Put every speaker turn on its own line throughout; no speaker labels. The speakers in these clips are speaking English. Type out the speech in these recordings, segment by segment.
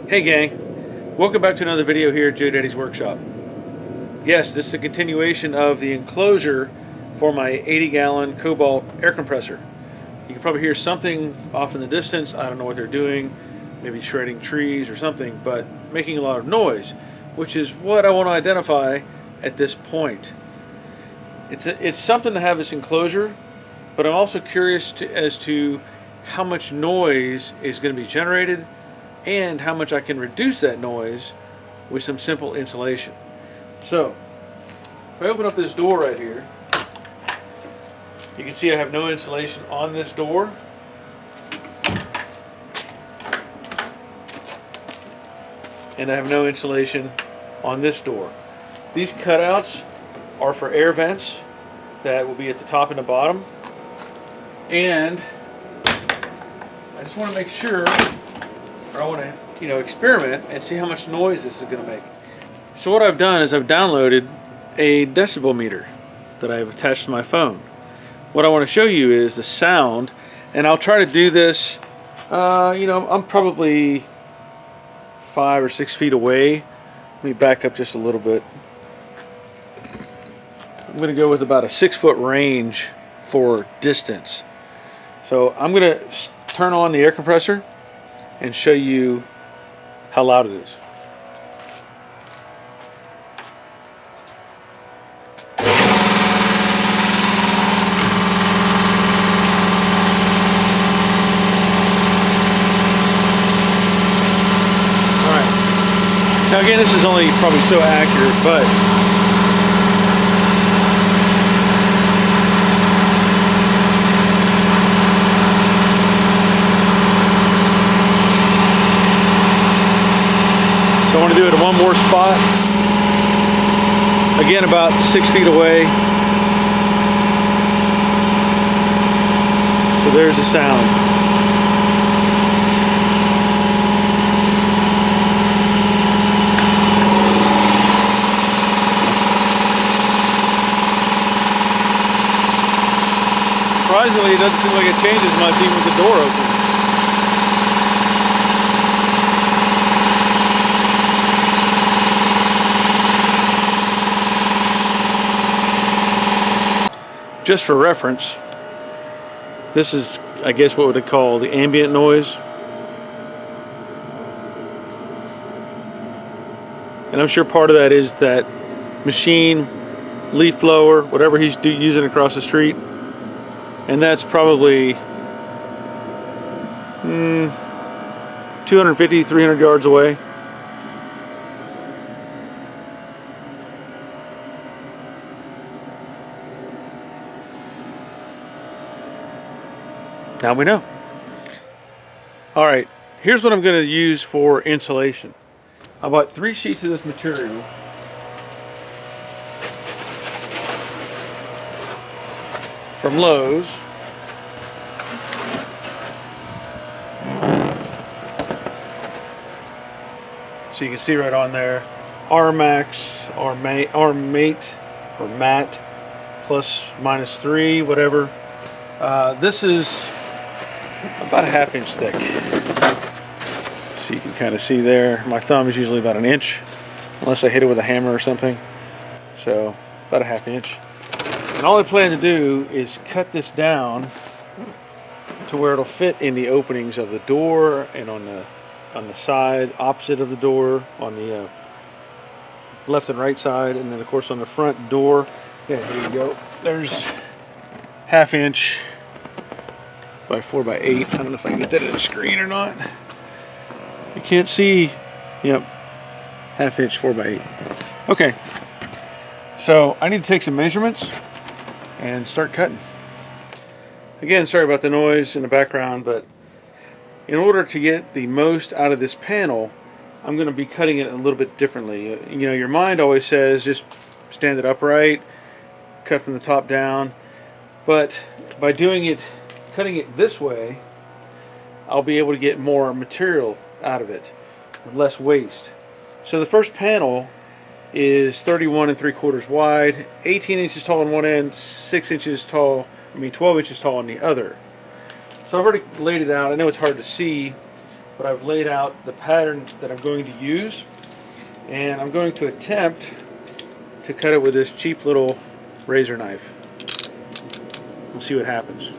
Hey gang, welcome back to another video here at Joe Daddy's Workshop. Yes, this is a continuation of the enclosure for my 80-gallon Cobalt air compressor. You can probably hear something off in the distance. I don't know what they're doing, maybe shredding trees or something, but making a lot of noise, which is what I want to identify at this point. It's something to have this enclosure, but I'm also curious as to how much noise is going to be generated and how much I can reduce that noise with some simple insulation. So, if I open up this door right here, you can see I have no insulation on this door. And I have no insulation on this door. These cutouts are for air vents that will be at the top and the bottom. And I just want to make sure, or I want to, experiment and see how much noise this is going to make. So what I've done is I've downloaded a decibel meter that I've attached to my phone. What I want to show you is the sound, and I'll try to do this. I'm probably 5 or 6 feet away. Let me back up just a little bit. I'm going to go with about a 6-foot range for distance. So I'm going to turn on the air compressor and show you how loud it is. Alright. Now again, this is only probably so accurate, but so I want to do it at one more spot. Again, about 6 feet away. So there's the sound. Surprisingly, it doesn't seem like it changes much even with the door open. Just for reference, this is, I guess, what would they call the ambient noise. And I'm sure part of that is that machine, leaf blower, whatever he's using across the street. And that's probably 250, 300 yards away. Now we know. All right, here's what I'm going to use for insulation. I bought 3 sheets of this material. From Lowe's. So you can see right on there, R-Max, R-Mate, or Matte, plus minus 3, whatever. This is about a 1/2 inch thick. So you can kind of see there. My thumb is usually about 1 inch, unless I hit it with a hammer or something. So about a 1/2 inch. And all I plan to do is cut this down to where it'll fit in the openings of the door and on the side opposite of the door, on the left and right side, and then of course on the front door. Yeah, here you go. There's 1/2 inch by 4 by 8. I don't know if I can get that in the screen or not. You can't see. Yep, 1/2 inch 4 by 8. Okay, so I need to take some measurements and start cutting. Again, sorry about the noise in the background, but in order to get the most out of this panel, I'm going to be cutting it a little bit differently. Your mind always says just stand it upright, cut from the top down, but by cutting it this way, I'll be able to get more material out of it, less waste. So the first panel is 31 3/4 wide, 18 inches tall on one end, 12 inches tall on the other. So I've already laid it out. I know it's hard to see, but I've laid out the pattern that I'm going to use, and I'm going to attempt to cut it with this cheap little razor knife. We'll see what happens.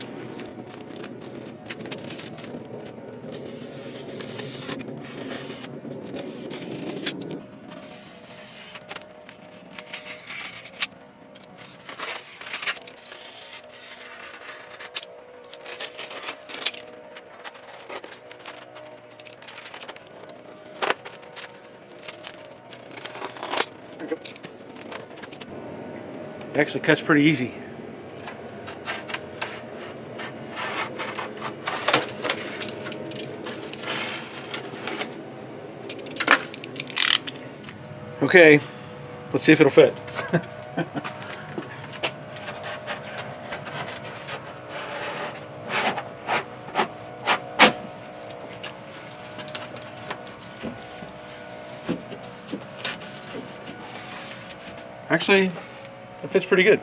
It actually cuts pretty easy. Okay, let's see if it'll fit. Actually, it fits pretty good.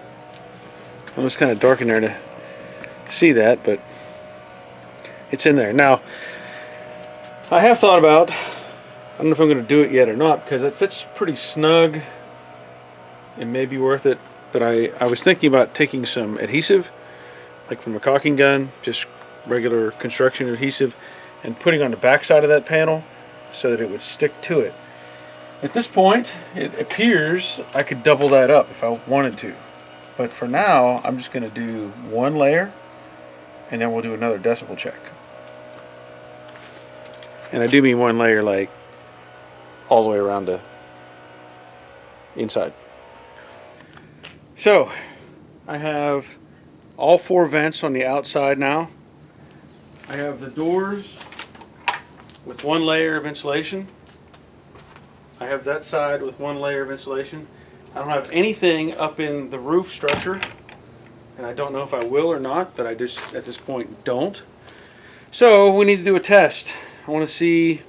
It was kind of dark in there to see that, but it's in there. Now, I have thought about, I don't know if I'm going to do it yet or not, because it fits pretty snug. It may be worth it, but I was thinking about taking some adhesive, like from a caulking gun, just regular construction adhesive, and putting on the back side of that panel so that it would stick to it. At this point, it appears I could double that up if I wanted to. But for now, I'm just going to do one layer, and then we'll do another decibel check. And I do mean one layer, like all the way around the inside. So, I have all 4 vents on the outside now. I have the doors with 1 layer of insulation. I have that side with 1 layer of insulation. I don't have anything up in the roof structure, and I don't know if I will or not, but I just at this point don't. So we need to do a test. I want to see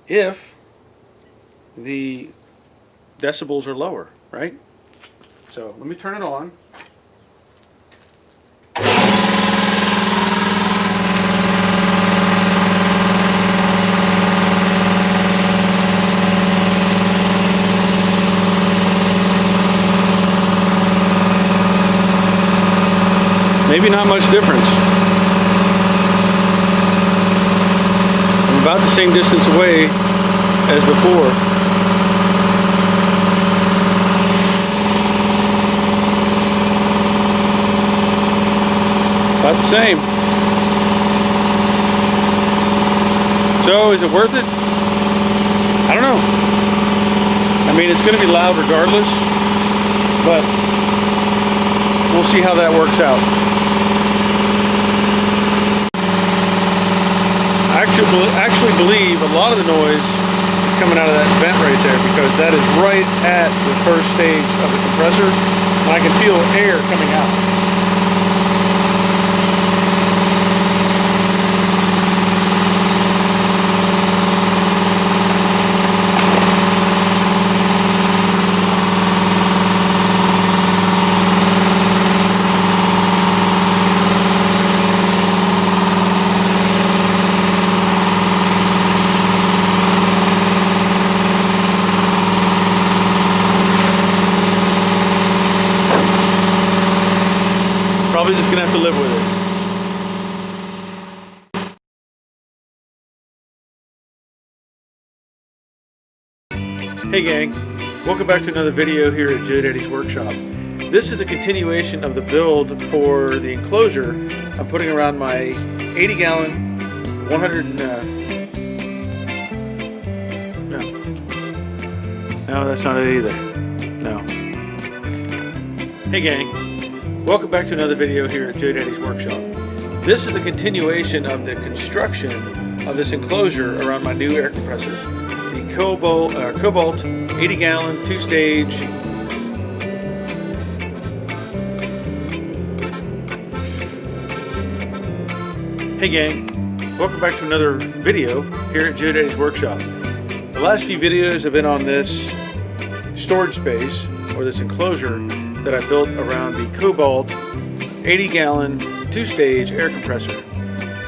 if the decibels are lower, right? So let me turn it on. Maybe not much difference. I'm about the same distance away as before. About the same. So is it worth it? I don't know. I mean, it's going to be loud regardless, but we'll see how that works out. I actually believe a lot of the noise is coming out of that vent right there, because that is right at the first stage of the compressor, and I can feel air coming out. Probably just gonna have to live with it. Hey gang, welcome back to another video here at Joe Daddy's Workshop. This is a continuation of the build for the enclosure I'm putting around my 80-gallon, 100 no, that's not it either. No. Hey gang, welcome back to another video here at Joe Daddy's Workshop. This is a continuation of the construction of this enclosure around my new air compressor. The Cobalt 80-gallon, 2-stage. Hey gang, welcome back to another video here at Joe Daddy's Workshop. The last few videos have been on this storage space, or this enclosure, that I built around the Cobalt 80-gallon, 2-stage air compressor.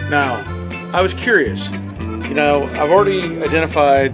Now, I was curious. You know, I've already identified